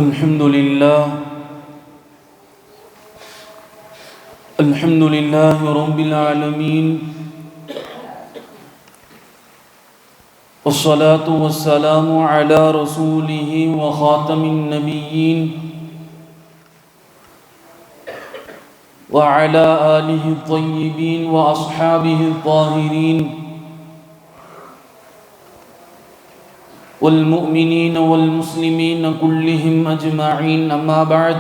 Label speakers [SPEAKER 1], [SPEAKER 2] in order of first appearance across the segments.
[SPEAKER 1] الحمد لله رب العالمين، والصلاة والسلام على رسوله وخاتم النبيين وعلى آله الطيبين وأصحابه الطاهرين والمؤمنين والمسلمين كلهم أجمعين. أما بعد،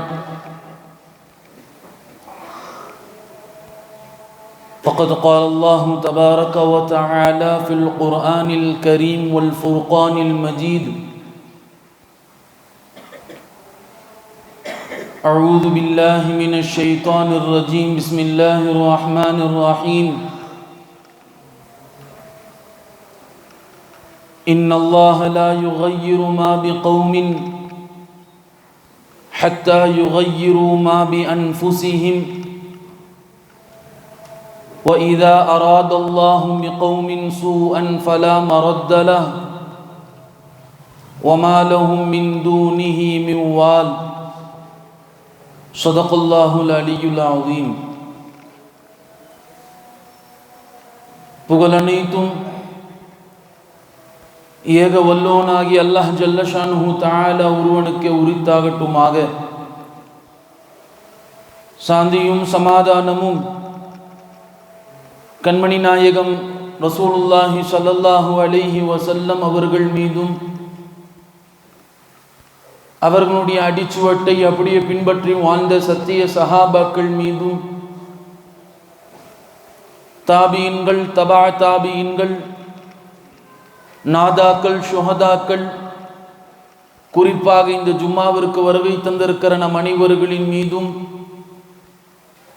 [SPEAKER 1] فقد قال الله تبارك وتعالى في القرآن الكريم والفرقان المجيد: أعوذ بالله من الشيطان الرجيم، بسم الله الرحمن الرحيم. إن الله لا يغير ما بقوم حتى يغيروا ما بأنفسهم، وإذا أراد الله بقوم سوءا فلا مرد له وما لهم من دونه من وال. صدق الله العلي العظيم. புகழனைத்தும் ஏக வல்லோனாகி அல்லாஹ் ஜல்லஷானுஹு தஆலா ஒருவனுக்கே உரித்தாகட்டுமாக. சாந்தியும் சமாதானமும் கண்மணி நாயகம் ரசூலுல்லாஹி ஸல்லல்லாஹு அலைஹி வஸல்லம் அவர்கள் மீதும் அவர்களுடைய அடிச்சுவட்டை அப்படியே பின்பற்றி வாழ்ந்த சத்திய சஹாபாக்கள் மீதும், தாபீன்கள், தபா தாபீன்கள், நாதாக்கள், ஷுஹதாக்கள், குறிப்பாக இந்த ஜும்மாவிற்கு வருகை தந்திருக்கிற நம் அனைவர்களின் மீதும்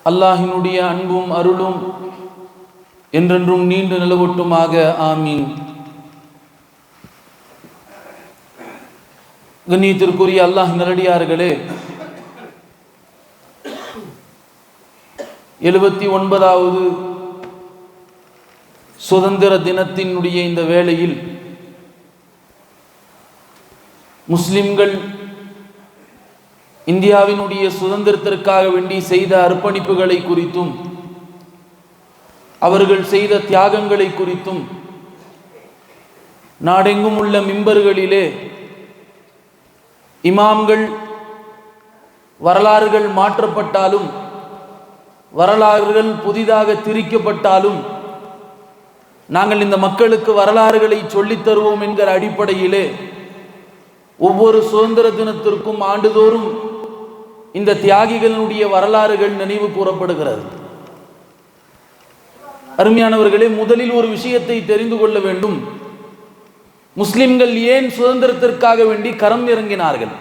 [SPEAKER 1] அல்லாஹினுடைய அன்பும் அருளும் என்றென்றும் நீண்டு நிலவட்டுமாக. ஆமீன். கண்ணியத்திற்குரிய அல்லாஹ் நல்லடியார்களே, 79வது சுதந்திர தினத்தினுடைய இந்த வேளையில் முஸ்லிம்கள் இந்தியாவினுடைய சுதந்திரத்திற்காக வேண்டி செய்த அர்ப்பணிப்புகளை குறித்தும் அவர்கள் செய்த தியாகங்களை குறித்தும் நாடெங்கும் உள்ள மிம்பர்களிலே இமாம்கள் வரலாறுகள் மாற்றப்பட்டாலும், வரலாறுகள் புதிதாக திரிக்கப்பட்டாலும், நாங்கள் இந்த மக்களுக்கு வரலாறுகளை சொல்லித் தருவோம் என்கிற அடிப்படையிலே ஒவ்வொரு சுதந்திர தினத்திற்கும் ஆண்டுதோறும் இந்த தியாகிகளுடைய வரலாறுகள் நினைவு கூறப்படுகிறது. அருமையானவர்களே, முதலில் ஒரு விஷயத்தை தெரிந்து கொள்ள வேண்டும். முஸ்லிம்கள் ஏன் சுதந்திரத்திற்காக வேண்டி களம் இறங்கினார்கள்?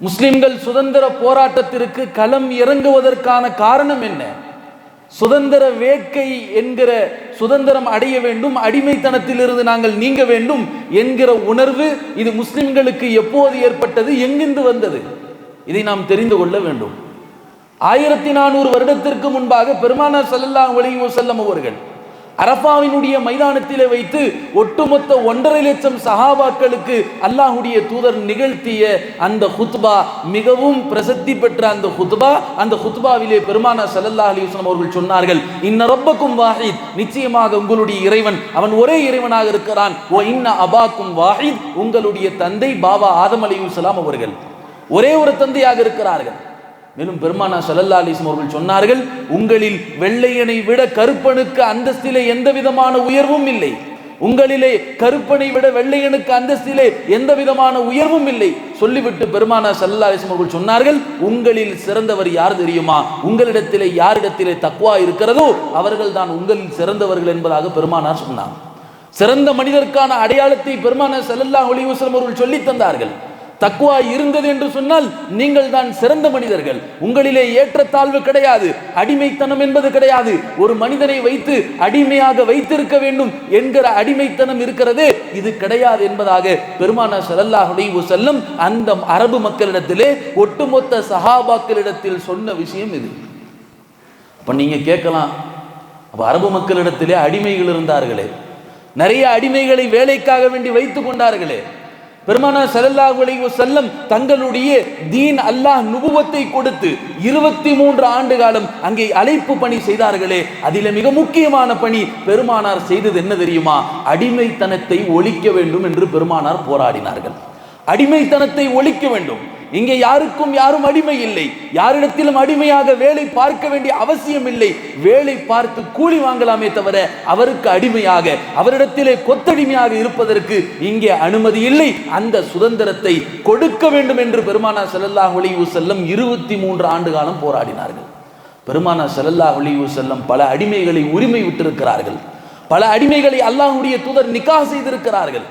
[SPEAKER 1] முஸ்லிம்கள் சுதந்திர போராட்டத்திற்கு களம் இறங்குவதற்கான காரணம் என்ன? சுதந்திர வேட்கை என்கிற சுதந்திரம் அடைய வேண்டும், அடிமைத்தனத்திலிருந்து நாங்கள் நீங்க வேண்டும் என்கிற உணர்வு இது முஸ்லிம்களுக்கு எப்போது ஏற்பட்டது, எங்கிருந்து வந்தது? இதை நாம் தெரிந்து கொள்ள வேண்டும். 1400 வருடத்திற்கு முன்பாக பெருமானார் ஸல்லல்லாஹு அலைஹி வஸல்லம் அவர்கள் அரஃபாவினுடைய மைதானத்திலே வைத்து ஒட்டுமொத்த 1.5 லட்சம் சஹாபாக்களுக்கு அல்லாஹ்வுடைய தூதர் நிகழ்த்திய அந்த ஹுத்பா, மிகவும் பிரசித்தி பெற்ற அந்த ஹுத்பா, அந்த ஹுத்பாவிலே பெருமானார் ஸல்லல்லாஹு அலைஹி வஸல்லம் அவர்கள் சொன்னார்கள்: இன்ன ரப்பக்கும் வாஹித், நிச்சயமாக உங்களுடைய இறைவன் அவன் ஒரே இறைவனாக இருக்கிறான். ஓ இன்ன அபாக்கும் வாஹித், உங்களுடைய தந்தை பாபா ஆதம் அலைஹிஸ்ஸலாம் அவர்கள் ஒரே ஒரு தந்தையாக இருக்கிறார்கள். மேலும் பெருமானார் ஸல்லல்லாஹு அலைஹி வஸல்லம் அவர்கள் சொன்னார்கள்: உங்களில் வெள்ளையனை விட கருப்பனுக்கு அந்தஸ்திலே எந்த விதமான உயர்வும் இல்லை. உங்களிலே கருப்பனை விட வெள்ளையனுக்கு அந்தஸ்திலே எந்த விதமான உயர்வும் இல்லை. சொல்லிவிட்டு பெருமானார் ஸல்லல்லாஹு அலைஹி வஸல்லம் அவர்கள் சொன்னார்கள்: உங்களில் சிறந்தவர் யார் தெரியுமா? உங்களிடத்திலே யாரிடத்திலே தக்வா இருக்கிறதோ அவர்கள் தான் உங்களில் சிறந்தவர்கள் என்பதாக பெருமானார் சொன்னார். சிறந்த மனிதருக்கான அடையாளத்தை பெருமானார் ஸல்லல்லாஹு அலைஹி வஸல்லம் அவர்கள் சொல்லி தந்தார்கள். தக்வா இருந்தது என்று சொன்னால் நீங்கள் தான் சிறந்த மனிதர்கள். உங்களிலே ஏற்றத்தாழ்வு கிடையாது, அடிமைத்தனம் என்பது கிடையாது. ஒரு மனிதனை வைத்து அடிமையாக வைத்திருக்க வேண்டும் என்கிற அடிமைத்தனம் இருக்கிறது, இது கிடையாது என்பதாக பெருமானார் ஸல்லல்லாஹு அலைஹி வஸல்லம் அந்த அரபு மக்களிடத்திலே ஒட்டுமொத்த சஹாபாக்களிடத்தில் சொன்ன விஷயம் இது. அப்ப நீங்க கேட்கலாம், அப்ப அரபு மக்களிடத்திலே அடிமைகள் இருந்தார்களே, நிறைய அடிமைகளை வேலைக்காக வேண்டி வைத்துக் கொண்டார்களே, பெருமானார் ஸல்லல்லாஹு அலைஹி வஸல்லம் தங்களுடைய தீன் அல்லாஹ் நுபுவத்தை கொடுத்து 23 ஆண்டு காலம் அங்கே அழைப்பு பணி செய்தார்களே, அதில் மிக முக்கியமான பணி பெருமானார் செய்தது என்ன தெரியுமா? அடிமைத்தனத்தை ஒழிக்க வேண்டும் என்று பெருமானார் போராடினார்கள். அடிமைத்தனத்தை ஒழிக்க வேண்டும். இங்கே யாருக்கும் யாரும் அடிமை இல்லை, யாரிடத்திலும் அடிமையாக வேலை பார்க்க வேண்டிய அவசியம் இல்லை. வேலை பார்த்து கூலி வாங்கலாமே தவிர அவருக்கு அடிமையாக, அவரிடத்திலே கொத்தடிமையாக இருப்பதற்கு இங்கே அனுமதி இல்லை. அந்த சுதந்திரத்தை கொடுக்க வேண்டும் என்று பெருமானார் ஸல்லல்லாஹு அலைஹி வஸல்லம் 23 ஆண்டு காலம் போராடினார்கள். பெருமானார் ஸல்லல்லாஹு அலைஹி வஸல்லம் பல அடிமைகளை உரிமை விட்டிருக்கிறார்கள். பல அடிமைகளை அல்லாஹ்வுடைய தூதர் நிக்காஹ் செய்திருக்கிறார்கள்.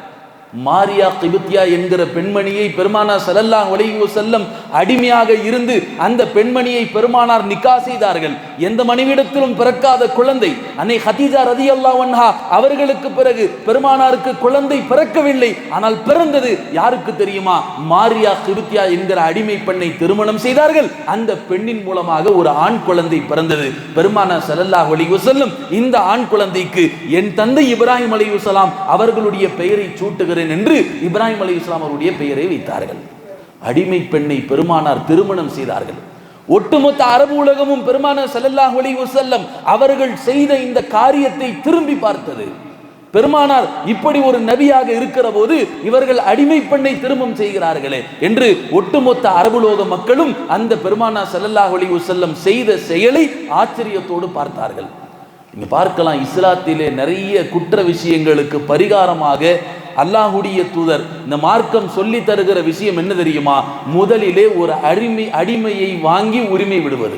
[SPEAKER 1] மாரியா கிபித்தியா என்கிற பெண்மணியை பெருமானார் ஸல்லல்லாஹு அலைஹி வஸல்லம் அடிமையாக இருந்து அந்த பெண்மணியை பெருமானார் நிக்கா செய்தார்கள். எந்த மனைவியிடத்திலும் பிறக்காத குழந்தை அன்னை ஹதீஜா ரலியல்லாஹு அன்ஹா அவர்களுக்கு பிறகு பெருமானாருக்கு குழந்தை பிறக்கவில்லை. ஆனால் பிறந்தது யாருக்கு தெரியுமா? மாரியா கிபித்தியா என்கிற அடிமை பெண்ணை திருமணம் செய்தார்கள். அந்த பெண்ணின் மூலமாக ஒரு ஆண் குழந்தை பிறந்தது. பெருமானார் ஸல்லல்லாஹு அலைஹி வஸல்லம் இந்த ஆண் குழந்தைக்கு என் தந்தை இப்ராஹிம் அலைஹிஸ்ஸலாம் அவர்களுடைய பெயரை சூட்டுகிறேன் என்று இப்ராஹிம் அலைஹிஸ்ஸலாம் அவருடைய பெயரை வைத்தார்கள். அடிமை பெண்ணை பெருமானார் திருமணம் செய்தார்கள். ஒட்டுமொத்த அரபு உலகமும் பெருமானார் ஸல்லல்லாஹு அலைஹி வஸல்லம் அவர்கள் செய்த இந்த காரியத்தை திரும்பி பார்த்தது. பெருமானார் இப்படி ஒரு நபியாக இருக்கிற போது இவர்கள் அடிமை பெண்ணை திருமணம் செய்கிறார்களே என்று ஒட்டுமொத்த அரபுலோக மக்களும் அந்த பெருமானார் ஸல்லல்லாஹு அலைஹி வஸல்லம் செய்த செயலை ஆச்சரியத்தோடு பார்த்தார்கள். நீங்க பார்க்கலாம், இஸ்லாத்திலே நிறைய குற்ற விஷயங்களுக்கு பரிகாரமாக அல்லாஹ்வுடைய தூதர் இந்த மார்க்கம் சொல்லி தருகிற விஷயம் என்ன தெரியுமா? முதலிலே ஒரு அடிமையை வாங்கி உரிமை விடுவது.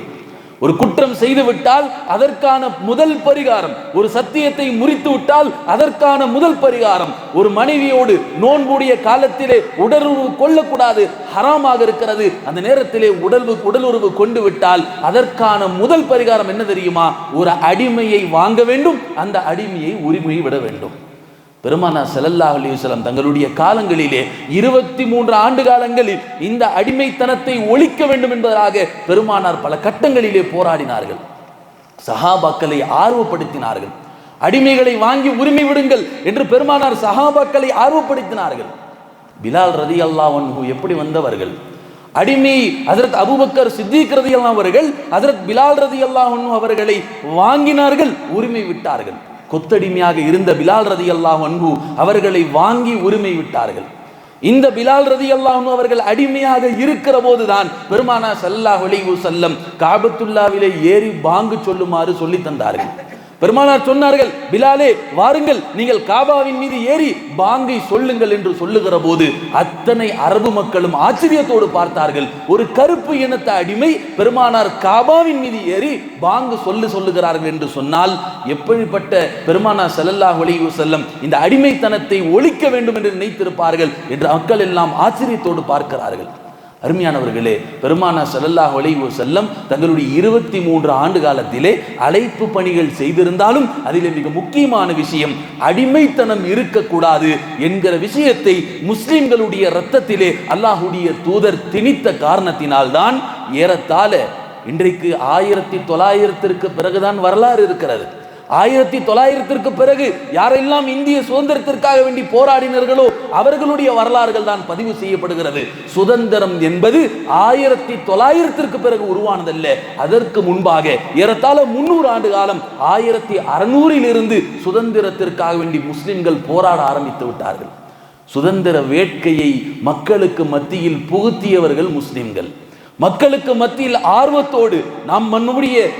[SPEAKER 1] ஒரு குற்றம் செய்து விட்டால் அதற்கான முதல் பரிகாரம், ஒரு சத்தியத்தை முறித்து விட்டால் அதற்கான முதல் பரிகாரம், ஒரு மனைவியோடு நோன்புடைய காலத்திலே உடலுறவு கொள்ளக்கூடாது, ஹராமாக இருக்கிறது, அந்த நேரத்திலே உடலுறவு கொண்டு விட்டால் அதற்கான முதல் பரிகாரம் என்ன தெரியுமா? ஒரு அடிமையை வாங்க வேண்டும், அந்த அடிமையை உரிமை விட வேண்டும். பெருமானார் ஸல்லல்லாஹு அலைஹி வஸல்லம் தங்களுடைய காலங்களிலே 23 ஆண்டு காலங்களில் இந்த அடிமைத்தனத்தை ஒழிக்க வேண்டும் என்பதாக பெருமானார் பல கட்டங்களிலே போராடினார்கள். சஹாபாக்களை ஆர்வப்படுத்தினார்கள். அடிமைகளை வாங்கி உரிமை விடுங்கள் என்று பெருமானார் சஹாபாக்களை ஆர்வப்படுத்தினார்கள். பிலால் ரலியல்லாஹு அன்ஹு எப்படி வந்தவர்கள்? அடிமை ஹஜ்ரத் அபூபக்கர் சித்திக் ரலியல்லாஹு அவர்கள் ஹஜ்ரத் பிலால் ரலியல்லாஹு அன்ஹு அவர்களை வாங்கினார்கள், உரிமை விட்டார்கள். கொத்தடிமையாக இருந்த பிலால் ரலியல்லாஹு அன்ஹு அவர்களை வாங்கி உரிமை விட்டார்கள். இந்த பிலால் ரலியல்லாஹு அன்ஹு அவர்கள் அடிமையாக இருக்கிற போதுதான் பெருமானார் ஸல்லல்லாஹு அலைஹி வஸல்லம் காபத்துல்லாவிலே ஏறி பாங்கு சொல்லுமாறு சொல்லி தந்தார்கள். பெருமானார் சொன்னார்கள், பிலாலே வாருங்கள், நீங்கள் காபாவின் மீது ஏறி பாங்கை சொல்லுங்கள் என்று சொல்லுகிற போது அத்தனை அரபு மக்களும் ஆச்சரியத்தோடு பார்த்தார்கள். ஒரு கருப்பு இனத்த அடிமை பெருமானார் காபாவின் மீது ஏறி பாங்கு சொல்லுகிறார்கள் என்று சொன்னால் எப்படிப்பட்ட பெருமானார் ஸல்லல்லாஹு அலைஹி வஸல்லம் இந்த அடிமைத்தனத்தை ஒழிக்க வேண்டும் என்று நினைத்திருப்பார்கள் என்று மக்கள் எல்லாம் ஆச்சரியத்தோடு பார்க்கிறார்கள். அருமையானவர்களே, பெருமானார் ஸல்லல்லாஹு அலைஹி வஸல்லம் தங்களுடைய 23 ஆண்டு காலத்திலே அழைப்பு பணிகள் செய்திருந்தாலும் அதிலே மிக முக்கியமான விஷயம் அடிமைத்தனம் இருக்கக்கூடாது என்கிற விஷயத்தை முஸ்லிம்களுடைய இரத்தத்திலே அல்லாஹ்வுடைய தூதர் திணித்த காரணத்தினால்தான் ஏறத்தாழ இன்றைக்கு 1900ற்கு பிறகுதான் வரலாறு இருக்கிறது. 1900ற்கு பிறகு யாரெல்லாம் இந்திய சுதந்திரத்திற்காக வேண்டி போராடினார்களோ அவர்களுடைய வரலாறுகள் தான் பதிவு செய்யப்படுகிறது. சுதந்திரம் என்பது 1900ற்கு பிறகு உருவானதல்ல. அதற்கு முன்பாக ஏறத்தாழ 300 ஆண்டு காலம் 1600 சுதந்திரத்திற்காக வேண்டி முஸ்லிம்கள் போராட ஆரம்பித்து விட்டார்கள். சுதந்திர வேட்கையை மக்களுக்கு மத்தியில் புகுத்தியவர்கள் முஸ்லிம்கள். மக்களுக்கு மத்தியில் ஆர்வத்தோடு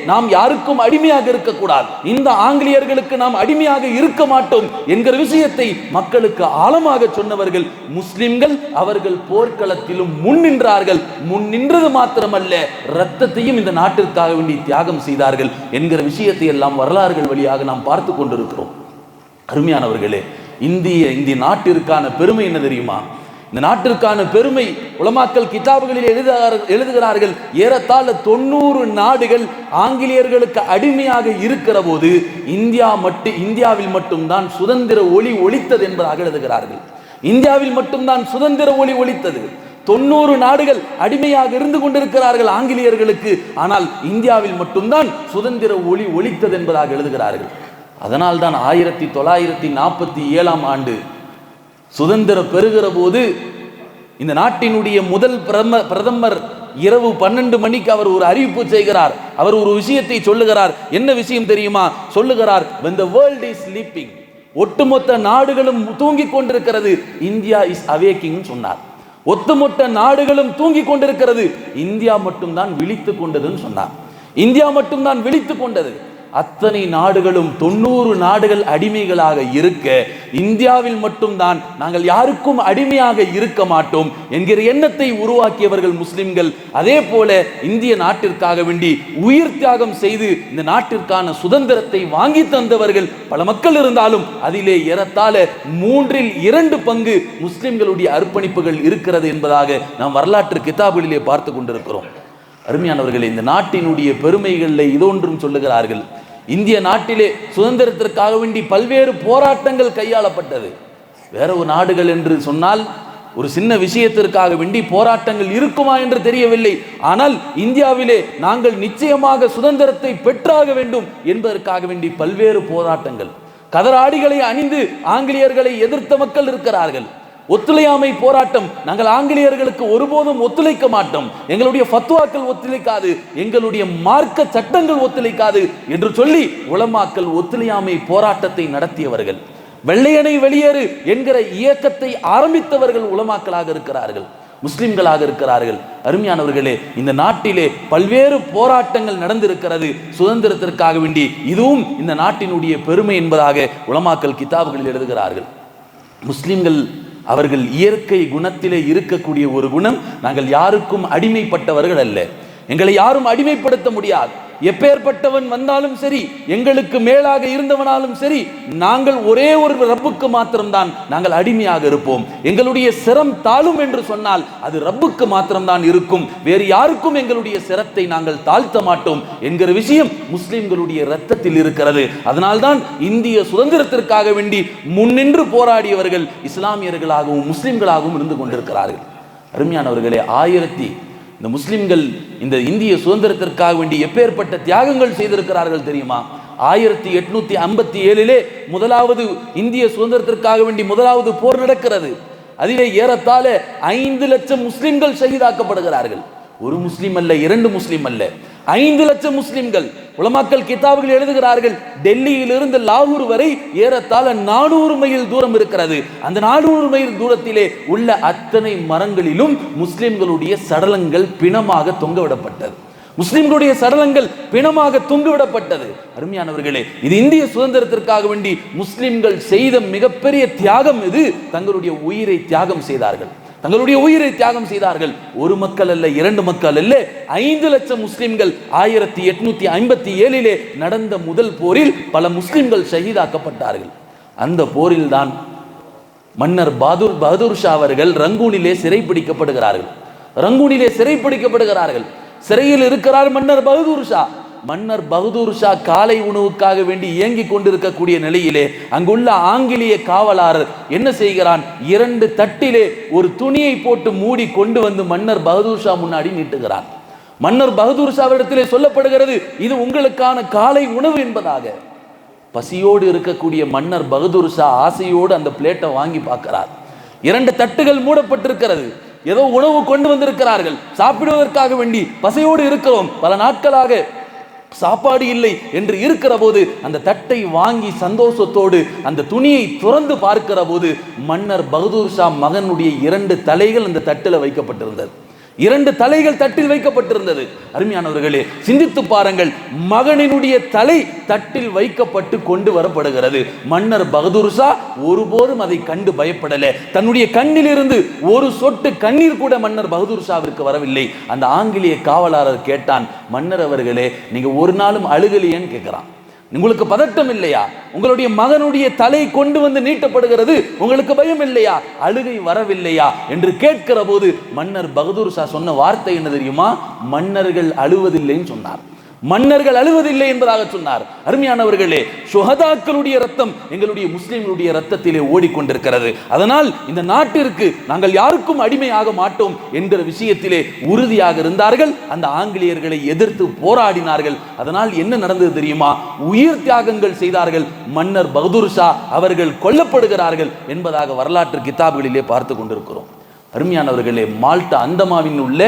[SPEAKER 1] நாம் யாருக்கும் அடிமையாக இருக்கக்கூடாது, இந்த ஆங்கிலேயர்களுக்கு நாம் அடிமையாக இருக்க மாட்டோம் என்கிற விஷயத்தை மக்களுக்கு ஆழமாக சொன்னவர்கள் முஸ்லிம்கள். அவர்கள் போர்க்களத்திலும் முன்னின்றார்கள். முன்னின்றது மாத்திரமல்ல, இரத்தத்தையும் இந்த நாட்டிற்காக வேண்டி தியாகம் செய்தார்கள் என்கிற விஷயத்தை எல்லாம் வரலாறுகள் வழியாக நாம் பார்த்து கொண்டிருக்கிறோம். அருமையானவர்களே, இந்திய நாட்டிற்கான பெருமை என்ன தெரியுமா? இந்த நாட்டிற்கான பெருமை உலமாக்கள் கிதாபுகளில் எழுதுகிறார்கள். ஏறத்தாழ 90 நாடுகள் ஆங்கிலேயர்களுக்கு அடிமையாக இருக்கிற போது இந்தியாவில் மட்டும்தான் சுதந்திர ஒளி ஒலித்தது என்பதாக எழுதுகிறார்கள். இந்தியாவில் மட்டும்தான் சுதந்திர ஒளி ஒலித்தது. 90 நாடுகள் அடிமையாக இருந்து கொண்டிருக்கிறார்கள் ஆங்கிலேயர்களுக்கு, ஆனால் இந்தியாவில் மட்டும்தான் சுதந்திர ஒளி ஒலித்தது என்பதாக எழுதுகிறார்கள். அதனால்தான் 1947 ஆண்டு சுதந்திரம் பெறுகிற போது இந்த நாட்டினுடைய முதல் பிரதமர் இரவு 12 மணிக்கு அவர் ஒரு அறிவிப்பு செய்கிறார். அவர் ஒரு விஷயத்தை சொல்லுகிறார். என்ன விஷயம் தெரியுமா? சொல்லுகிறார், when the world is sleeping, ஒட்டுமொத்த நாடுகளும் தூங்கிக் கொண்டிருக்கிறது, இந்தியா இஸ் அவேக்கிங் சொன்னார். ஒட்டுமொத்த நாடுகளும் தூங்கிக் கொண்டிருக்கிறது, இந்தியா மட்டும்தான் விழித்துக் கொண்டதுன்னு சொன்னார். இந்தியா மட்டும்தான் விழித்துக் கொண்டது. அத்தனை நாடுகளும் 90 நாடுகள் அடிமைகளாக இருக்க, இந்தியாவில் மட்டும்தான் நாங்கள் யாருக்கும் அடிமையாக இருக்க மாட்டோம் என்கிற எண்ணத்தை உருவாக்கியவர்கள் முஸ்லிம்கள். அதே போல இந்திய நாட்டிற்காக வேண்டி உயிர் தியாகம் செய்து இந்த நாட்டிற்கான சுதந்திரத்தை வாங்கி தந்தவர்கள் பல மக்கள் இருந்தாலும் அதிலே ஏறத்தாழ 2/3 பங்கு முஸ்லிம்களுடைய அர்ப்பணிப்புகள் இருக்கிறது என்பதாக நாம் வரலாற்று கிதாபுகளிலே பார்த்து கொண்டிருக்கிறோம். அருமையானவர்களே, இந்த நாட்டினுடைய பெருமைகளில் இதொன்றும் சொல்லுகிறார்கள். இந்திய நாட்டிலே சுதந்திரத்திற்காக வேண்டி பல்வேறு போராட்டங்கள் கையாளப்பட்டது. வேற ஒரு நாடுகள் என்று சொன்னால் ஒரு சின்ன விஷயத்திற்காக வேண்டி போராட்டங்கள் இருக்குமா என்று தெரியவில்லை. ஆனால் இந்தியாவிலே நாங்கள் நிச்சயமாக சுதந்திரத்தை பெற்றாக வேண்டும் என்பதற்காக வேண்டி பல்வேறு போராட்டங்கள், கதராடிகளை அணிந்து ஆங்கிலேயர்களை எதிர்த்த மக்கள் இருக்கிறார்கள். ஒத்துழையாமை போராட்டம், நாங்கள் ஆங்கிலேயர்களுக்கு ஒருபோதும் ஒத்துழைக்க மாட்டோம், எங்களுடைய ஃபத்வாக்கள் ஒத்துழைக்காது, எங்களுடைய மார்க்க சட்டங்கள் ஒத்துழைக்காது என்று சொல்லி உலமாக்கள் ஒத்துழையாமை போராட்டத்தை நடத்தியவர்கள். வெள்ளையனை வெளியேறு என்கிற இயக்கத்தை ஆரம்பித்தவர்கள் உலமாக்களாக இருக்கிறார்கள், முஸ்லிம்களாக இருக்கிறார்கள். அருமையானவர்களே, இந்த நாட்டிலே பல்வேறு போராட்டங்கள் நடந்திருக்கிறது சுதந்திரத்திற்காக வேண்டி. இதுவும் இந்த நாட்டினுடைய பெருமை என்பதாக உலமாக்கல் கிதாபுகளில் எழுதுகிறார்கள். முஸ்லிம்கள் அவர்கள் இயற்கை குணத்திலே இருக்கக்கூடிய ஒரு குணம், நாங்கள் யாருக்கும் அடிமைப்பட்டவர்கள் அல்ல, எங்களை யாரும் அடிமைப்படுத்த முடியாது. எப்பேற்பட்டவன் வந்தாலும் சரி, எங்களுக்கு மேலாக இருந்தவனாலும் சரி, நாங்கள் ஒரே ஒரு ரப்புக்கு மாத்திரம்தான் நாங்கள் அடிமையாக இருப்போம். எங்களுடைய சிரம் தாழும் என்று சொன்னால் அது ரப்புக்கு மாத்திரம்தான் இருக்கும், வேறு யாருக்கும் எங்களுடைய சிரத்தை நாங்கள் தாழ்த்த மாட்டோம் என்கிற விஷயம் முஸ்லிம்களுடைய இரத்தத்தில் இருக்கிறது. அதனால்தான் இந்திய சுதந்திரத்திற்காக வேண்டி முன்னின்று போராடியவர்கள் இஸ்லாமியர்களாகவும் முஸ்லிம்களாகவும் இருந்து கொண்டிருக்கிறார்கள். அருமையானவர்களே, இந்த முஸ்லிம்கள் இந்த இந்திய சுதந்திரத்திற்காக வேண்டி எப்பேற்பட்ட தியாகங்கள் செய்திருக்கிறார்கள் தெரியுமா? 1857 முதலாவது இந்திய சுதந்திரத்திற்காக வேண்டி முதலாவது போர் நடக்கிறது. அதிலே ஏறத்தாழ 5 லட்சம் முஸ்லிம்கள் ஷஹீதாக்கப்படுகிறார்கள். ஒரு முஸ்லிம் அல்ல, 2 முஸ்லிம் அல்ல, 5 லட்சம் முஸ்லிம்கள். உலமாக்கல் கிதாபுகள் எழுதுகிறார்கள், டெல்லியிலிருந்து லாகூர் வரை ஏறத்தாழ 400 மைல் தூரம் இருக்கிறது. அந்த 400 மைல் தூரத்திலே உள்ள அத்தனை மரங்களிலும் முஸ்லிம்களுடைய சடலங்கள் பிணமாக தொங்கவிடப்பட்டது. முஸ்லிம்களுடைய சடலங்கள் பிணமாக தொங்கவிடப்பட்டது. அருமையானவர்களே, இது இந்திய சுதந்திரத்திற்காக வேண்டி முஸ்லிம்கள் செய்த மிகப்பெரிய தியாகம். இது தங்களுடைய உயிரை தியாகம் செய்தார்கள், தங்களுடைய உயிரை தியாகம் செய்தார்கள். ஒரு மக்கள் அல்ல, 2 மக்கள் அல்ல, 5 லட்சம் முஸ்லிம்கள். 1857 நடந்த முதல் போரில் பல முஸ்லிம்கள் ஷஹீதாக்கப்பட்டார்கள். அந்த போரில் தான் மன்னர் பகதூர் ஷா அவர்கள் ரங்கூனிலே சிறைப்பிடிக்கப்படுகிறார்கள். ரங்கூனிலே சிறைப்பிடிக்கப்படுகிறார்கள். சிறையில் இருக்கிறார் மன்னர் பகதூர் ஷா. மன்னர் பகதூர் ஷா காலை உணவுக்காக வேண்டி இயங்கிக் கொண்டிருக்கக்கூடிய நிலையிலே அங்குள்ள ஆங்கிலேய காவலாளர் என்ன செய்கிறான்? 2 தட்டிலே ஒரு துணியை போட்டு மூடி கொண்டு வந்து மன்னர் பகதூர் ஷா முன்னாடி நீட்டுகிறான். மன்னர் பகதூர் ஷாவிடத்திலே சொல்லப்படுகிறது, இது உங்களுக்கான காலை உணவு என்பதாக. பசியோடு இருக்கக்கூடிய மன்னர் பகதூர் ஷா ஆசையோடு அந்த பிளேட்டை வாங்கி பார்க்கிறார். 2 தட்டுகள் மூடப்பட்டிருக்கிறது. ஏதோ உணவு கொண்டு வந்திருக்கிறார்கள், சாப்பிடுவதற்காக வேண்டி பசியோடு இருக்கிறோம், பல நாட்களாக சாப்பாடு இல்லை என்று இருக்கிற போது அந்த தட்டை வாங்கி சந்தோஷத்தோடு அந்த துணியை துறந்து பார்க்கிற போது மன்னர் பகதூர் ஷா மகனுடைய 2 தலைகள் அந்த தட்டில் வைக்கப்பட்டிருந்தது. 2 தலைகள் தட்டில் வைக்கப்பட்டிருந்தது. அருமையானவர்களே, சிந்தித்து பாருங்கள், மகனினுடைய தலை தட்டில் வைக்கப்பட்டு கொண்டு வரப்படுகிறது. மன்னர் பகதூர் ஷா ஒருபோதும் அதை கண்டு பயப்படல. தன்னுடைய கண்ணிலிருந்து ஒரு சொட்டு கண்ணீர் கூட மன்னர் பகதூர் ஷாவிற்கு வரவில்லை. அந்த ஆங்கிலேய காவலாளர் கேட்டான், மன்னர் அவர்களே, நீங்க ஒரு நாளும் அழுகலையேன்னு கேட்கிறான். உங்களுக்கு பதட்டம் இல்லையா? உங்களுடைய மகனுடைய தலை கொண்டு வந்து நீட்டப்படுகிறது, உங்களுக்கு பயம் இல்லையா? அழுகை வரவில்லையா என்று கேட்கிற போது மன்னர் பகதூர் ஷா சொன்ன வார்த்தை என்ன தெரியுமா? மன்னர்கள் அழுவதில்லைன்னு சொன்னார். மன்னர்கள் அழுவதில்லை என்பதாக சொன்னார். அருமையானவர்களே, சுஹதாக்களுடைய ரத்தம் எங்களுடைய முஸ்லிம்களுடைய ரத்தத்திலே ஓடிக்கொண்டிருக்கிறது. அதனால் இந்த நாட்டிற்கு நாங்கள் யாருக்கும் அடிமையாக மாட்டோம் என்கிற விஷயத்திலே உறுதியாக இருந்தார்கள். அந்த ஆங்கிலேயர்களை எதிர்த்து போராடினார்கள். அதனால் என்ன நடந்தது தெரியுமா? உயிர் தியாகங்கள் செய்தார்கள். மன்னர் பகதூர் ஷா அவர்கள் கொல்லப்படுகிறார்கள் என்பதாக வரலாற்று கிதாபுகளிலே பார்த்து கொண்டிருக்கிறோம். அருமையானவர்களே, மால்டா அந்தமாவின் உள்ள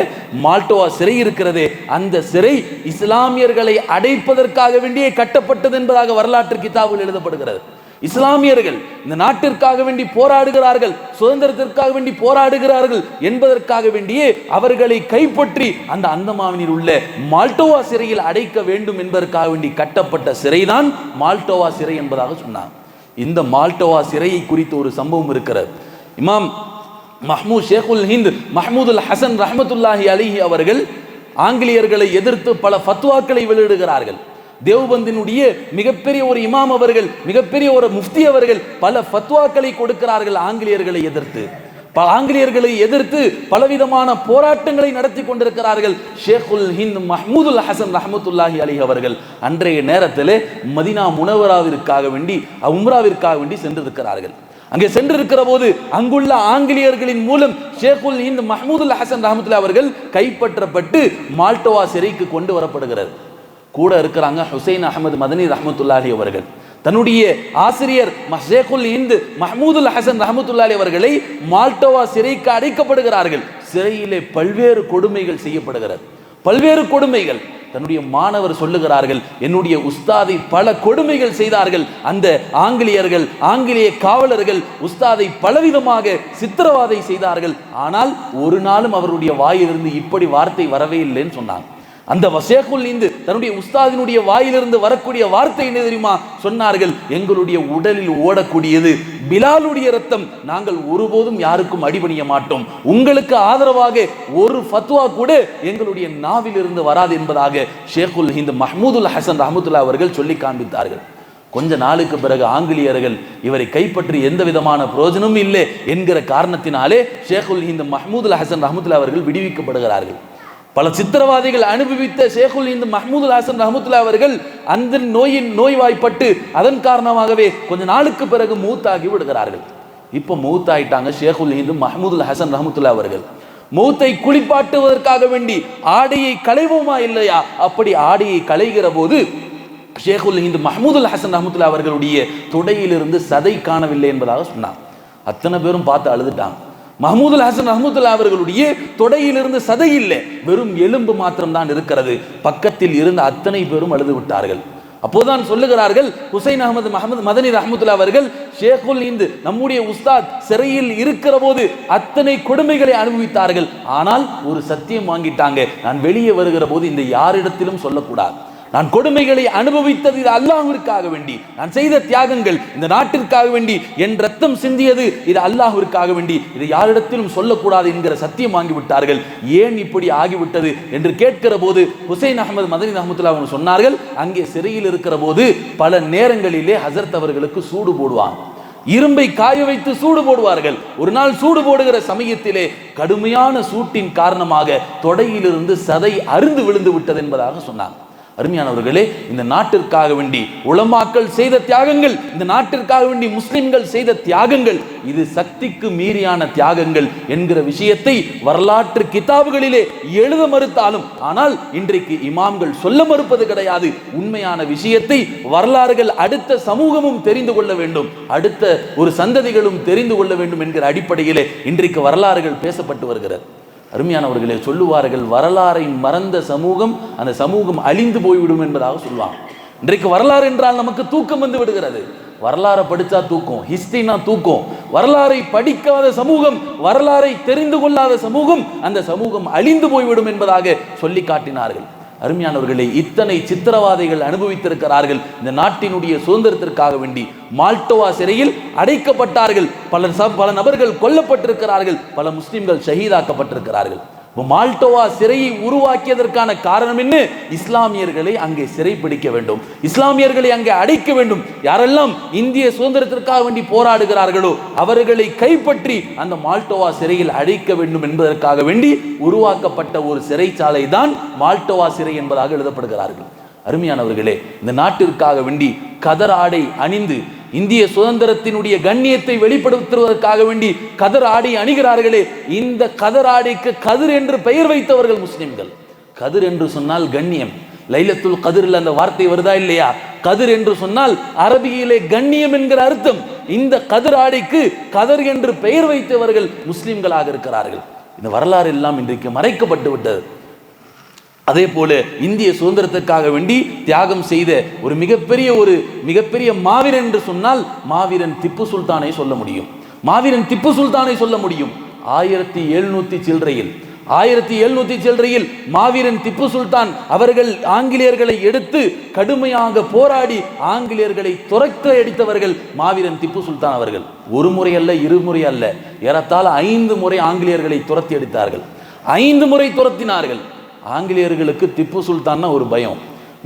[SPEAKER 1] மால்டோவா சிறை இருக்கிறதே, அந்த சிறை இஸ்லாமியர்களை அடைப்பதற்காக வேண்டியே கட்டப்பட்டது என்பதாக வரலாற்று கிதாபுகள் எழுதப்படுகிறது. இஸ்லாமியர்கள் இந்த நாட்டிற்காக வேண்டி போராடுகிறார்கள், சுதந்திரத்திற்காக வேண்டி போராடுகிறார்கள் என்பதற்காக வேண்டியே அவர்களை கைப்பற்றி அந்த அந்தமாவினில் உள்ள மால்டோவா சிறையில் அடைக்க வேண்டும் என்பதற்காக வேண்டி கட்டப்பட்ட சிறைதான் மால்டோவா சிறை என்பதாக சொன்னார். இந்த மால்டோவா சிறையை குறித்து ஒரு சம்பவம் இருக்கிறது. இமாம் மஹ்மூத் ஷேகுல் ஹிந்த் மஹ்மூதுல் ஹசன் ரஹ்மத்துல்லாஹி அலைஹி அவர்கள் ஆங்கிலேயர்களை எதிர்த்து பல ஃபத்வாக்களை வெளியிடுகிறார்கள். தேவபந்தினுடைய மிகப்பெரிய ஒரு இமாம் அவர்கள், மிகப்பெரிய ஒரு முஃப்தி அவர்கள் பல ஃபத்வாக்களை கொடுக்கிறார்கள் ஆங்கிலேயர்களை எதிர்த்து. ஆங்கிலேயர்களை எதிர்த்து பலவிதமான போராட்டங்களை நடத்தி கொண்டிருக்கிறார்கள். ஷேகுல் ஹிந்த் மஹ்மூதுல் ஹசன் ரஹ்மத்துல்லாஹி அலைஹி அவர்கள் அன்றைய நேரத்தில் மதீனா முனவராவிற்காக வேண்டி உம்ராவிற்காக வேண்டி சென்றிருக்கிறார்கள். அங்கே சென்றிருக்கிற போது அங்குள்ள ஆங்கிலேயர்களின் மூலம் ஷேகுல் ஹிந்த் மஹ்மூதுல் ஹசன் ரஹ்மத்துல்லாஹி அவர்கள் கைப்பற்றப்பட்டு மால்டோவா சிறைக்கு கொண்டு வரப்படுகிறது. கூட இருக்கிறாங்க ஹுசைன் அஹமது மதனி ரஹ்மத்துல்லாஹி அவர்கள். தன்னுடைய ஆசிரியர் ஷேகுல் ஹிந்த் மஹ்மூதுல் ஹசன் ரஹ்மத்துல்லாஹி அவர்களை மால்டோவா சிறைக்கு அடைக்கப்படுகிறார்கள். சிறையிலே பல்வேறு கொடுமைகள் செய்யப்படுகிறது, பல்வேறு கொடுமைகள். தன்னுடைய மாணவர் சொல்லுகிறார்கள், என்னுடைய உஸ்தாதை பல கொடுமைகள் செய்தார்கள். அந்த ஆங்கிலேயர்கள், ஆங்கிலேய காவலர்கள் உஸ்தாதை பலவிதமாக சித்திரவாதை செய்தார்கள். ஆனால் ஒரு நாளும் அவருடைய வாயிலிருந்து இப்படி வார்த்தை வரவே இல்லைன்னு சொன்னாங்க. அந்த ஷேகுல் ஹிந்த் தன்னுடைய உஸ்தாதினுடைய வாயிலிருந்து வரக்கூடிய வார்த்தை என்ன தெரியுமா? சொன்னார்கள், எங்களுடைய உடலில் ஓடக்கூடியது பிலாலுடைய ரத்தம், நாங்கள் ஒருபோதும் யாருக்கும் அடிபணிய மாட்டோம், உங்களுக்கு ஆதரவாக ஒரு ஃபத்வா கூட எங்களுடைய நாவிலிருந்து வராது என்பதாக ஷேகுல் ஹிந்த் மஹ்மூதுல் ஹசன் ரஹ்மத்துல்லாஹி அவர்கள் சொல்லி காண்பித்தார்கள். கொஞ்ச நாளுக்கு பிறகு ஆங்கிலேயர்கள் இவரை கைப்பற்றி எந்த விதமான பிரயோஜனமும் இல்லை என்கிற காரணத்தினாலே ஷேகுல் ஹிந்த் மஹ்மூதுல் ஹசன் ரஹ்மத்துல்லாஹி அவர்கள் விடுவிக்கப்படுகிறார்கள். பல சித்திரவாதிகள் அனுபவித்த ஷேகுல் ஹிந்த் மஹ்மூதுல் ஹசன் ரஹ்மத்துல்லாஹி அவர்கள் அந்த நோய்வாய்ப்பட்டு அதன் காரணமாகவே கொஞ்ச நாளுக்கு பிறகு மௌத்தாகி விடுகிறார்கள். இப்போ மௌத்தாயிட்டாங்க ஷேகுல் ஹிந்த் மஹ்மூதுல் ஹசன் ரஹ்மத்துல்லாஹி அவர்கள். மௌத்தை குளிப்பாட்டுவதற்காக வேண்டி ஆடையை களைவோமா இல்லையா? அப்படி ஆடையை களைகிற போது ஷேகுல் ஹிந்த் மஹ்மூதுல் ஹசன் ரஹ்மத்துல்லாஹி அவர்களுடைய தொடையிலிருந்து சதை காணவில்லை என்பதாக சொன்னார். அத்தனை பேரும் பார்த்து அழுதுட்டாங்க. மஹ்மூதுல் ஹசன் ரஹ்மத்துல்லாஹி அவர்களுடைய தொடையிலிருந்து சதை இல்லை, வெறும் எலும்பு மாத்திரம் தான் இருக்கிறது. பக்கத்தில் இருந்த அத்தனை பேரும் அழுது விட்டார்கள். அப்போதான் சொல்லுகிறார்கள், ஹுசைன் அஹமது மதனி ரஹ்மத்துல்லாஹி அவர்கள், ஷேகுல் ஹிந்த் நம்முடைய உஸ்தாத் சிறையில் இருக்கிற போது அத்தனை கொடுமைகளை அனுபவித்தார்கள். ஆனால் ஒரு சத்தியம் வாங்கிட்டாங்க, நான் வெளியே வருகிற போது இந்த யாரிடத்திலும் சொல்லக்கூடாது. நான் கொடுமைகளை அனுபவித்தது இது அல்லாஹ்விற்காக வேண்டி, நான் செய்த தியாகங்கள் இந்த நாட்டிற்காக வேண்டி, என் ரத்தம் சிந்தியது இது அல்லாஹ்விற்காக வேண்டி, இதை யாரிடத்திலும் சொல்லக்கூடாது என்கிற சத்தியம் வாங்கிவிட்டார்கள். ஏன் இப்படி ஆகிவிட்டது என்று கேட்கிற போது ஹுசைன் அஹமது மதனி ரஹ்மத்துல்லாஹி அவர்கள் சொன்னார்கள், அங்கே சிறையில் இருக்கிற போது பல நேரங்களிலே ஹஸரத் அவர்களுக்கு சூடு போடுவாங்க, இரும்பை காய வைத்து சூடு போடுவார்கள். ஒரு நாள் சூடு போடுகிற சமயத்திலே கடுமையான சூட்டின் காரணமாக தொடையிலிருந்து சதை அருந்து விழுந்து விட்டது என்பதாக சொன்னாங்க. அருமையானவர்களே, இந்த நாட்டிற்காக வேண்டி உலமாக்கள் செய்த தியாகங்கள், இந்த நாட்டிற்காக வேண்டி முஸ்லிம்கள் செய்த தியாகங்கள், இது சக்திக்கு மீறியான தியாகங்கள் என்கிற விஷயத்தை வரலாற்று கிதாபுகளிலே எழுத மறுத்தாலும், ஆனால் இன்றைக்கு இமாம்கள் சொல்ல மறுப்பது கிடையாது. உண்மையான விஷயத்தை வரலாறுகள் அடுத்த சமூகமும் தெரிந்து கொள்ள வேண்டும், அடுத்த ஒரு சந்ததிகளும் தெரிந்து கொள்ள வேண்டும் என்கிற அடிப்படையிலே இன்றைக்கு வரலாறுகள் பேசப்பட்டு வருகிறது. அருமையானவர்களே, சொல்லுவார்கள், வரலாறை மறந்த சமூகம் அந்த சமூகம் அழிந்து போய்விடும் என்பதாக சொல்லுவாங்க. இன்றைக்கு வரலாறு என்றால் நமக்கு தூக்கம் வந்து விடுகிறது. வரலாறை படித்தா தூக்கம், ஹிஸ்டரினா தூக்கம். வரலாறை படிக்காத சமூகம், வரலாறை தெரிந்து கொள்ளாத சமூகம், அந்த சமூகம் அழிந்து போய்விடும் என்பதாக சொல்லி காட்டினார்கள். அருமையானவர்களே, இத்தனை சித்திரவாதைகள் அனுபவித்திருக்கிறார்கள். இந்த நாட்டினுடைய சுதந்திரத்திற்காக வேண்டி மால்டோவா சிறையில் அடைக்கப்பட்டார்கள். பல நபர்கள் கொல்லப்பட்டிருக்கிறார்கள், பல முஸ்லிம்கள் ஷஹீதாக்கப்பட்டிருக்கிறார்கள். மால்டோவா சிறையை உருவாக்கியதற்கான காரணம் என்ன? இஸ்லாமியர்களை அங்கே சிறை பிடிக்க வேண்டும், இஸ்லாமியர்களை அங்கே அடைக்க வேண்டும். யாரெல்லாம் இந்திய சுதந்திரத்திற்காக வேண்டி போராடுகிறார்களோ அவர்களை கைப்பற்றி அந்த மால்டோவா சிறையில் அடைக்க வேண்டும் என்பதற்காக வேண்டி உருவாக்கப்பட்ட ஒரு சிறைச்சாலை தான் மால்டோவா சிறை என்பதாக எழுதப்படுகிறார்கள். அருமையானவர்களே, இந்த நாட்டிற்காக வேண்டி கதர் ஆடை அணிந்து இந்திய சுதந்திரத்தினுடைய கண்ணியத்தை வெளிப்படுத்துவதற்காக வேண்டி கதர் ஆடை அணிகிறார்களே, இந்த கதர் ஆடைக்கு கதிர் என்று பெயர் வைத்தவர்கள் முஸ்லிம்கள். கதிர் என்று சொன்னால் கண்ணியம். லைலத்துல் கதிரில் அந்த வார்த்தை வருதா இல்லையா? கதிர் என்று சொன்னால் அரபியிலே கண்ணியம் என்கிற அர்த்தம். இந்த கதிர் ஆடைக்கு கதர் என்று பெயர் வைத்தவர்கள் முஸ்லிம்களாக இருக்கிறார்கள். இந்த வரலாறு எல்லாம் இன்றைக்கு மறைக்கப்பட்டு விட்டது. அதே போல இந்திய சுதந்திரத்துக்காக வேண்டி தியாகம் செய்த ஒரு மிகப்பெரிய மாவீரன் என்று சொன்னால் மாவீரன் திப்பு சுல்தானை சொல்ல முடியும். மாவீரன் திப்பு சுல்தானை சொல்ல முடியும். 1700 சில்லறையில் மாவீரன் திப்பு சுல்தான் அவர்கள் ஆங்கிலேயர்களை எடுத்து கடுமையாக போராடி ஆங்கிலேயர்களை துரத்த அடித்தவர்கள் மாவீரன் திப்பு சுல்தான் அவர்கள். ஒரு முறை அல்ல, இருமுறை அல்ல, ஏறத்தாழ 5 முறை ஆங்கிலேயர்களை துரத்தி அடித்தார்கள். 5 முறை துரத்தினார்கள். ஆங்கிலேயர்களுக்கு திப்பு சுல்தான் ஒரு பயம்.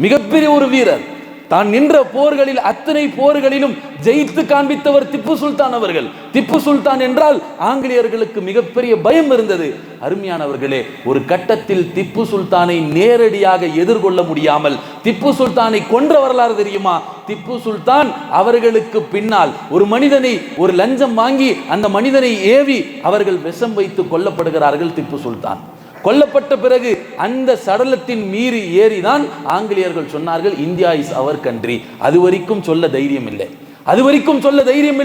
[SPEAKER 1] மிகப்பெரிய ஒரு வீரர். தான் நின்ற போர்களில் அத்தனை போர்களிலும் ஜெயித்து காண்பித்தவர் திப்பு சுல்தான் அவர்கள். திப்பு சுல்தான் என்றால் ஆங்கிலேயர்களுக்கு மிகப்பெரிய பயம் இருந்தது. அருமையானவர்களே, ஒரு கட்டத்தில் திப்பு சுல்தானை நேரடியாக எதிர்கொள்ள முடியாமல் திப்பு சுல்தானை கொன்ற வரலாறு தெரியுமா? திப்பு சுல்தான் அவர்களுக்கு பின்னால் ஒரு மனிதனை ஒரு லஞ்சம் வாங்கி அந்த மனிதனை ஏவி அவர்கள் விஷம் வைத்து கொல்லப்படுகிறார்கள். திப்பு சுல்தான் கொல்லப்பட்ட பிறகு அந்த சடலத்தின் மீறி ஏறிதான் ஆங்கிலேயர்கள் சொன்னார்கள், இந்தியா இஸ் அவர் கண்ட்ரி. அதுவரைக்கும் சொல்ல தைரியம்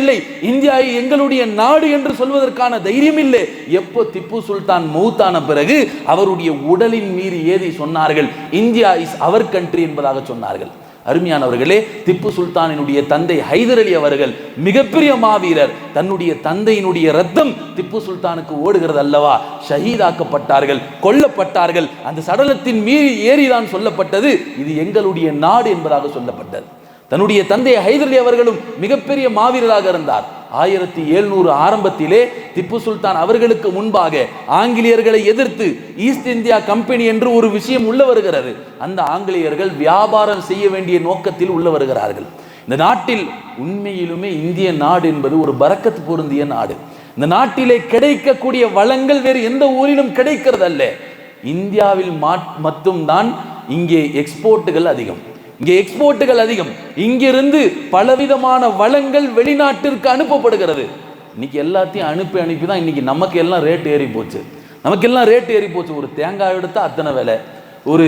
[SPEAKER 1] இல்லை. இந்தியா எங்களுடைய நாடு என்று சொல்வதற்கான தைரியம் இல்லை. எப்போ திப்பு சுல்தான் மௌத்தான பிறகு அவருடைய உடலின் மீறி ஏறி சொன்னார்கள், இந்தியா இஸ் அவர் கண்ட்ரி என்பதாக சொன்னார்கள். அருமையானவர்களே, திப்பு சுல்தானினுடைய தந்தை ஹைதர் அலி அவர்கள் மிகப்பெரிய மாவீரர். தன்னுடைய தந்தையினுடைய ரத்தம் திப்பு சுல்தானுக்கு ஓடுகிறது அல்லவா? ஷஹீதாக்கப்பட்டார்கள், கொல்லப்பட்டார்கள். அந்த சடலத்தின் மீறி ஏறிதான் சொல்லப்பட்டது, இது எங்களுடைய நாடு என்பதாக சொல்லப்பட்டது. தன்னுடைய தந்தை ஹைதர் அலி அவர்களும் மிகப்பெரிய மாவீரராக இருந்தார். 1700 ஆரம்பத்திலே திப்பு சுல்தான் அவர்களுக்கு முன்பாக ஆங்கிலேயர்களை எதிர்த்து ஈஸ்ட் இந்தியா கம்பெனி என்று ஒரு விஷயம் உள்ள வருகிறது. அந்த ஆங்கிலேயர்கள் வியாபாரம் செய்ய வேண்டிய நோக்கத்தில் உள்ள வருகிறார்கள். இந்த நாட்டில் உண்மையிலுமே இந்திய நாடு என்பது ஒரு பரக்கத்து பொருந்திய நாடு. இந்த நாட்டிலே கிடைக்கக்கூடிய வளங்கள் வேறு எந்த ஊரிலும் கிடைக்கிறது அல்ல. இந்தியாவில் மட்டும்தான் இங்கே எக்ஸ்போர்ட்டுகள் அதிகம். இங்கிருந்து பலவிதமான வளங்கள் வெளிநாட்டிற்கு அனுப்பப்படுகிறது. இன்னைக்கு எல்லாத்தையும் அனுப்பி தான் இன்னைக்கு நமக்கு எல்லாம் ரேட் ஏறி போச்சு. ஒரு தேங்காய் எடுத்தா அத்தனை விலை, ஒரு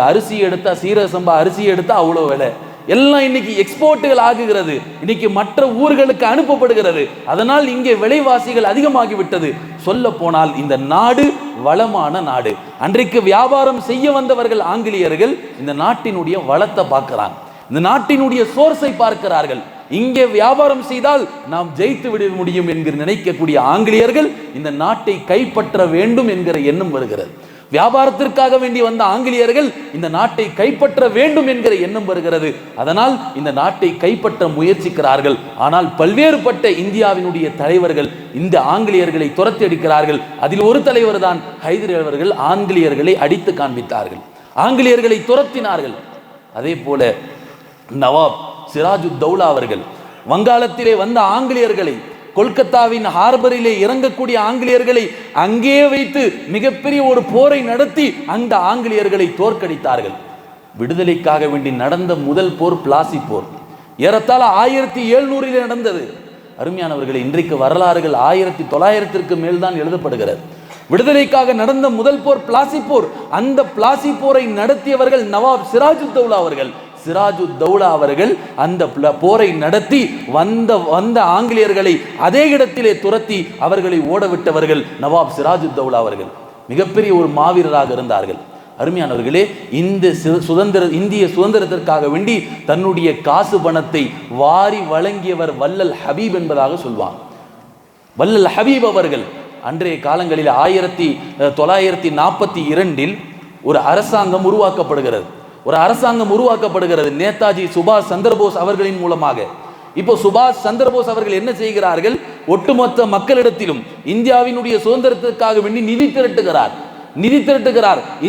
[SPEAKER 1] அரிசி எடுத்தா, சீரக சம்பா அரிசி எடுத்தா அவ்வளோ விலை. எல்லாம் இன்னைக்கு எக்ஸ்போர்ட்டுகள் ஆகுகிறது. இன்னைக்கு மற்ற ஊர்களுக்கு அனுப்பப்படுகிறது. அதனால் இங்கே விலைவாசிகள் அதிகமாகிவிட்டது. சொல்ல போனால் இந்த நாடு வளமான நாடு. அன்றைக்கு வியாபாரம் செய்ய வந்தவர்கள் ஆங்கிலேயர்கள் இந்த நாட்டினுடைய வளத்தை பார்க்கிறாங்க, இந்த நாட்டினுடைய சோர்ஸை பார்க்கிறார்கள். இங்கே வியாபாரம் செய்தால் நாம் ஜெயித்து விட முடியும் என்கிற நினைக்கக்கூடிய ஆங்கிலேயர்கள் இந்த நாட்டை கைப்பற்ற வேண்டும் என்கிற எண்ணம் வருகிறது. வியாபாரத்திற்காக வேண்டி வந்த ஆங்கிலேயர்கள் இந்த நாட்டை கைப்பற்ற வேண்டும் என்கிற எண்ணம் வருகிறது. அதனால் இந்த நாட்டை கைப்பற்ற முயற்சிக்கிறார்கள். ஆனால் பல்வேறுபட்ட இந்தியாவினுடைய தலைவர்கள் இந்த ஆங்கிலேயர்களை துரத்தி அடிக்கிறார்கள். அதில் ஒரு தலைவர் தான் ஹைதர் அலி அவர்கள். ஆங்கிலேயர்களை அடித்து காண்பித்தார்கள், ஆங்கிலேயர்களை துரத்தினார்கள். அதே போல நவாப் சிராஜுத்தௌலா அவர்கள் வங்காளத்திலே வந்த ஆங்கிலேயர்களை, கொல்கத்தாவின் ஹார்பரிலே இறங்கக்கூடிய ஆங்கிலேயர்களை அங்கே வைத்து மிகப்பெரிய ஒரு போரை நடத்தி அந்த ஆங்கிலேயர்களை தோற்கடித்தார்கள். விடுதலைக்காக வேண்டி நடந்த முதல் போர் பிளாசி போர் ஏறத்தாழ 1700 நடந்தது. அருமையானவர்களை, இன்றைக்கு வரலாறுகள் 1900க்கு மேல்தான் எழுதப்படுகிறது. விடுதலைக்காக நடந்த முதல் போர் பிளாசி போர். அந்த பிளாசி போரை நடத்தியவர்கள் நவாப் சிராஜுத்தௌலா அவர்கள். அந்த போரை நடத்தி வந்த ஆங்கிலேயர்களை அதே இடத்திலே துரத்தி அவர்களை ஓடவிட்டவர்கள் நவாப் சிராஜுத்தௌலா அவர்கள். மிகப்பெரிய ஒரு மாவீரராக இருந்தார்கள். அருமையானவர்களே, இந்திய சுதந்திரத்திற்காக வேண்டி தன்னுடைய காசு பணத்தை வாரி வழங்கியவர் வல்லல் ஹபீப் என்பதாக சொல்வாங்க. வல்லல் ஹபீப் அவர்கள் அன்றைய காலங்களில் 1942 ஒரு அரசாங்கம் உருவாக்கப்படுகிறது. நேதாஜி சுபாஷ் சந்திரபோஸ் அவர்களின் மூலமாக. இப்போ சுபாஷ் சந்திரபோஸ் அவர்கள் என்ன செய்கிறார்கள்? ஒட்டுமொத்த மக்களிடத்திலும் இந்தியாவினுடைய சுதந்திரத்திற்காக வேண்டி நிதி திரட்டுகிறார்.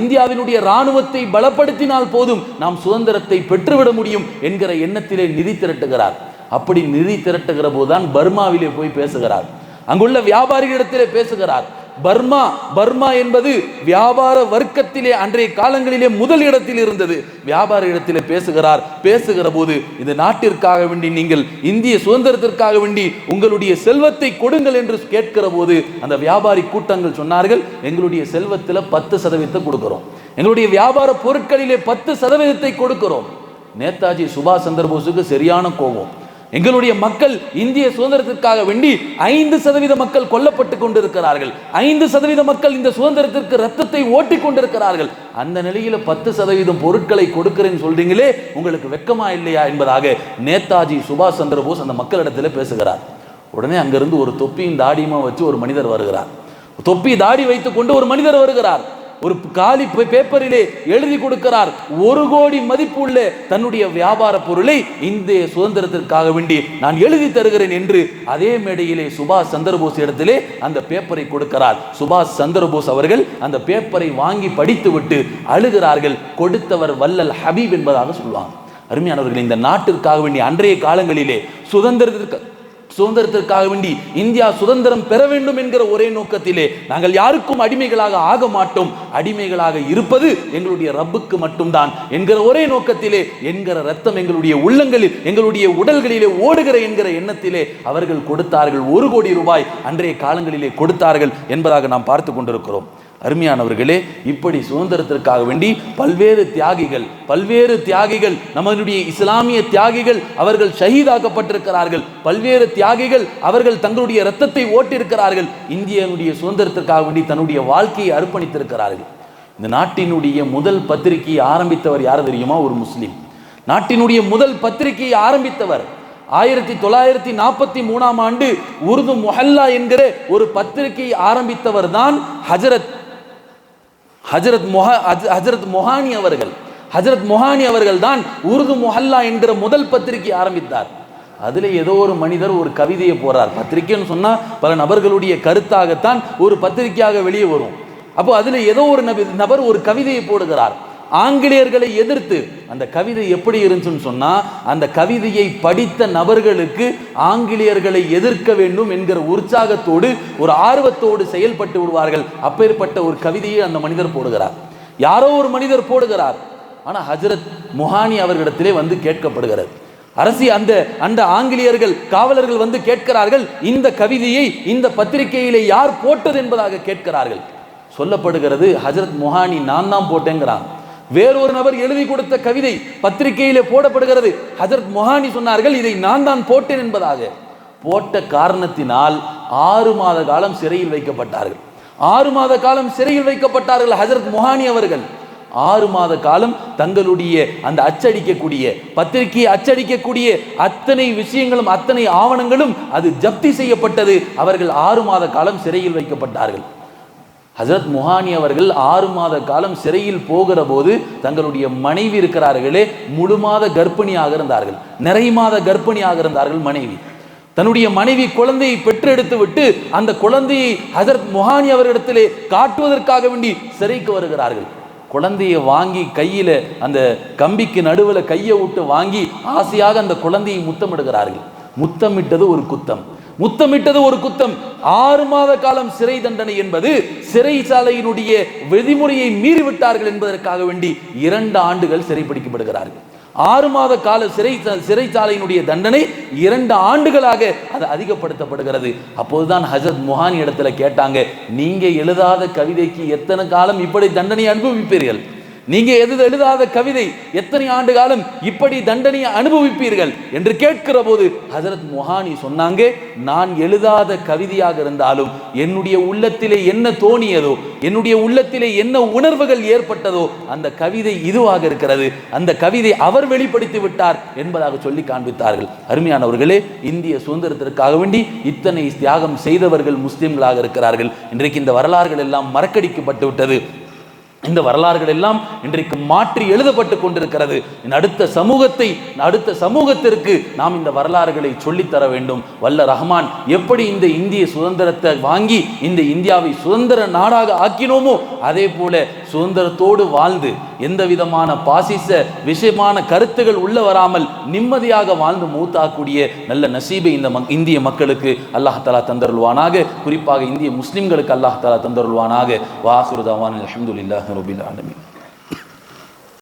[SPEAKER 1] இந்தியாவினுடைய இராணுவத்தை பலப்படுத்தினால் போதும் நாம் சுதந்திரத்தை பெற்றுவிட முடியும் என்கிற எண்ணத்திலே நிதி திரட்டுகிறார். அப்படி நிதி திரட்டுகிற போதுதான் பர்மாவிலே போய் பேசுகிறார். அங்குள்ள வியாபாரிகளிடத்திலே பேசுகிறார். பர்மா என்பது வியாபார வர்க்கத்திலே அன்றைய காலங்களிலே முதல் இடத்தில் இருந்தது. வியாபார இடத்திலே பேசுகிற போது இந்த நாட்டிற்காக வேண்டி நீங்கள் இந்திய சுதந்திரத்திற்காக வேண்டி உங்களுடைய செல்வத்தை கொடுங்கள் என்று கேட்கிற போது அந்த வியாபாரி கூட்டங்கள் சொன்னார்கள், எங்களுடைய செல்வத்தில் 10% கொடுக்கிறோம், எங்களுடைய வியாபார பொருட்களிலே 10% கொடுக்கிறோம். நேதாஜி சுபாஷ் சந்திர போஸுக்கு சரியான கோபம். எங்களுடைய மக்கள் இந்திய சுதந்திரத்திற்காக வேண்டி 5% மக்கள் கொல்லப்பட்டு கொண்டிருக்கிறார்கள், 5% மக்கள் இந்த சுதந்திரத்திற்கு ரத்தத்தை ஓட்டி கொண்டிருக்கிறார்கள். அந்த நிலையில 10% பொருட்களை கொடுக்கிறேன்னு சொல்றீங்களே, உங்களுக்கு வெக்கமா இல்லையா என்பதாக நேதாஜி சுபாஷ் சந்திர போஸ் அந்த மக்களிடத்தில் பேசுகிறார். உடனே அங்கிருந்து ஒரு தொப்பியும் தாடியுமா வச்சு ஒரு மனிதர் வருகிறார். தொப்பி தாடி வைத்துக் கொண்டு ஒரு மனிதர் வருகிறார். ஒரு காலி பேப்பரிலே எழுதி கொடுக்கிறார், 1 கோடி மதிப்புள்ள தன்னுடைய வியாபார பொருளை இந்திய சுதந்திரத்திற்காக வேண்டி நான் எழுதி தருகிறேன் என்று அதே மேடையிலே சுபாஷ் சந்திரபோஸ் இடத்திலே அந்த பேப்பரை கொடுக்கிறார். சுபாஷ் சந்திரபோஸ் அவர்கள் அந்த பேப்பரை வாங்கி படித்துவிட்டு அழுகிறார்கள். கொடுத்தவர் வல்லல் ஹபீப் என்பதாக சொல்லுவாங்க. அருமையானவர்கள், இந்த நாட்டிற்காக வேண்டி அன்றைய காலங்களிலே சுதந்திரத்திற்காக வேண்டி இந்தியா சுதந்திரம் பெற வேண்டும் என்கிற ஒரே நோக்கத்திலே நாங்கள் யாருக்கும் அடிமைகளாக ஆக மாட்டோம், அடிமைகளாக இருப்பது எங்களுடைய ரப்புக்கு மட்டும்தான் என்கிற ஒரே நோக்கத்திலே என்கிற ரத்தம் எங்களுடைய உள்ளங்களில் எங்களுடைய உடல்களிலே ஓடுகிற என்கிற எண்ணத்திலே அவர்கள் கொடுத்தார்கள். 1 கோடி ரூபாய் அன்றைய காலங்களிலே கொடுத்தார்கள் என்பதாக நாம் பார்த்து கொண்டிருக்கிறோம். அருமையானவர்களே, இப்படி சுதந்திரத்திற்காக வேண்டி பல்வேறு தியாகிகள் நம்மளுடைய இஸ்லாமிய தியாகிகள் அவர்கள் ஷஹீதாக்கப்பட்டிருக்கிறார்கள். பல்வேறு தியாகிகள் அவர்கள் தங்களுடைய இரத்தத்தை ஓட்டியிருக்கிறார்கள். இந்தியனுடைய சுதந்திரத்திற்காக வேண்டி தன்னுடைய வாழ்க்கையை அர்ப்பணித்திருக்கிறார்கள். இந்த நாட்டினுடைய முதல் பத்திரிகையை ஆரம்பித்தவர் யார் தெரியுமா? ஒரு முஸ்லிம். நாட்டினுடைய முதல் பத்திரிகையை ஆரம்பித்தவர் 1943ஆம் ஆண்டு உருது முஹல்லா என்கிற ஒரு பத்திரிகையை ஆரம்பித்தவர் தான் ஹஜரத் மொஹானி அவர்கள். ஹஜரத் மொஹானி அவர்கள் தான் உருது முஹல்லா என்கிற முதல் பத்திரிகை ஆரம்பித்தார். அதுல ஏதோ ஒரு மனிதர் ஒரு கவிதையை போறார். பத்திரிகைன்னு சொன்னா பல நபர்களுடைய கருத்தாகத்தான் ஒரு பத்திரிகையாக வெளியே வரும். அப்போ அதுல ஏதோ ஒரு நபர் ஒரு கவிதையை போடுகிறார் ஆங்கிலேயர்களை எதிர்த்து. அந்த கவிதை எப்படி இருந்துச்சுன்னு சொன்னா, அந்த கவிதையை படித்த நபர்களுக்கு ஆங்கிலேயர்களை எதிர்க்க வேண்டும் என்கிற உற்சாகத்தோடு ஒரு ஆர்வத்தோடு செயல்பட்டு விடுவார்கள். அப்பேற்பட்ட ஒரு கவிதையை அந்த மனிதர் போடுகிறார். யாரோ ஒரு மனிதர் போடுகிறார். ஆனா ஹஜரத் மொஹானி அவர்களிடத்திலே வந்து கேட்கப்படுகிறது. அந்த ஆங்கிலேயர்கள் காவலர்கள் வந்து கேட்கிறார்கள், இந்த கவிதையை இந்த பத்திரிகையிலே யார் போட்டது என்பதாக கேட்கிறார்கள். சொல்லப்படுகிறது, ஹஜரத் மொஹானி நான் தான் போட்டேங்கிறான். வேறொரு நபர் எழுதி கொடுத்த கவிதை பத்திரிகையிலே போடப்படுகிறது. ஹஜரத் மொஹானி சொன்னார்கள், இதை நான் தான் போட்டேன் என்பதாக. போட்ட காரணத்தினால் 6 மாத காலம் சிறையில் வைக்கப்பட்டார்கள். 6 மாத காலம் சிறையில் வைக்கப்பட்டார்கள் ஹஜரத் மொஹானி அவர்கள். 6 மாத காலம் தங்களுடைய அந்த பத்திரிகையை அச்சடிக்கக்கூடிய அத்தனை விஷயங்களும் அத்தனை ஆவணங்களும் அது ஜப்தி செய்யப்பட்டது. அவர்கள் 6 மாத காலம் சிறையில் வைக்கப்பட்டார்கள். ஹஜரத் மொஹானி அவர்கள் 6 மாத காலம் சிறையில் போகிற போது தங்களுடைய மனைவி இருக்கிறார்களே, முழு மாத கர்ப்பிணியாக இருந்தார்கள், நிறை மாத கர்ப்பிணியாக இருந்தார்கள் மனைவி. தன்னுடைய மனைவி குழந்தையை பெற்றெடுத்து விட்டு அந்த குழந்தையை ஹஜரத் மொஹானி அவர்களிடத்திலே காட்டுவதற்காக வேண்டி சிறைக்கு வருகிறார்கள். குழந்தையை வாங்கி கையில அந்த கம்பிக்கு நடுவில் கையை விட்டு வாங்கி ஆசையாக அந்த குழந்தையை முத்தமிடுகிறார்கள். முத்தமிட்டது ஒரு குத்தம். 6 மாத காலம் சிறை தண்டனை என்பது சிறைச்சாலையினுடைய விதிமுறையை மீறிவிட்டார்கள் என்பதற்காக வேண்டி 2 ஆண்டுகள் சிறைப்பிடிக்கப்படுகிறார்கள். 6 மாத கால சிறைச்சாலையினுடைய தண்டனை 2 ஆண்டுகளாக அது அதிகப்படுத்தப்படுகிறது. அப்போதுதான் ஹஜரத் மொஹானி இடத்துல கேட்டாங்க, நீங்க எழுதாத கவிதைக்கு எத்தனை காலம் இப்படி தண்டனை அனுபவிப்பீர்கள்? நீங்க எழுதாத கவிதை எத்தனை ஆண்டு காலம் இப்படி தண்டனையை அனுபவிப்பீர்கள் என்று கேட்கிற போது ஹஜரத் மொஹானி சொன்னாங்க, நான் எழுதாத கவிதையாக இருந்தாலும் என்னுடைய உள்ளத்திலே என்ன தோணியதோ, என்னுடைய உள்ளத்திலே என்ன உணர்வுகள் ஏற்பட்டதோ அந்த கவிதை இதுவாக இருக்கிறது, அந்த கவிதை அவர் வெளிப்படுத்தி விட்டார் என்பதாக சொல்லி காண்பித்தார்கள். அருமையானவர்களே, இந்திய சுதந்திரத்திற்காக வேண்டி இத்தனை தியாகம் செய்தவர்கள் முஸ்லிம்களாக இருக்கிறார்கள். இன்றைக்கு இந்த வரலாறுகள் எல்லாம் மறக்கடிக்கப்பட்டு விட்டது. இந்த வரலாறுகள் எல்லாம் இன்றைக்கு மாற்றி எழுதப்பட்டு கொண்டிருக்கிறது. அடுத்த சமூகத்திற்கு நாம் இந்த வரலாறுகளை சொல்லித்தர வேண்டும். வல்ல ரஹ்மான் எப்படி இந்த இந்திய சுதந்திரத்தை வாங்கி இந்த இந்தியாவை சுதந்திர நாடாக ஆக்கினோமோ அதே போல சுதந்திரத்தோடு வாழ்ந்து எந்த விதமான பாசிச விஷயமான கருத்துகள் உள்ள வராமல் நிம்மதியாக வாழ்ந்து மூத்தாக்கூடிய நல்ல நசீபை இந்த இந்திய மக்களுக்கு அல்லாஹ் தஆலா தந்தருள்வானாக. குறிப்பாக இந்திய முஸ்லிம்களுக்கு அல்லாஹ் தஆலா தந்தருள்வானாக. வாஹிரு தஅவானா அல்ஹம்துலில்லாஹி ரப்பில் ஆலமீன்.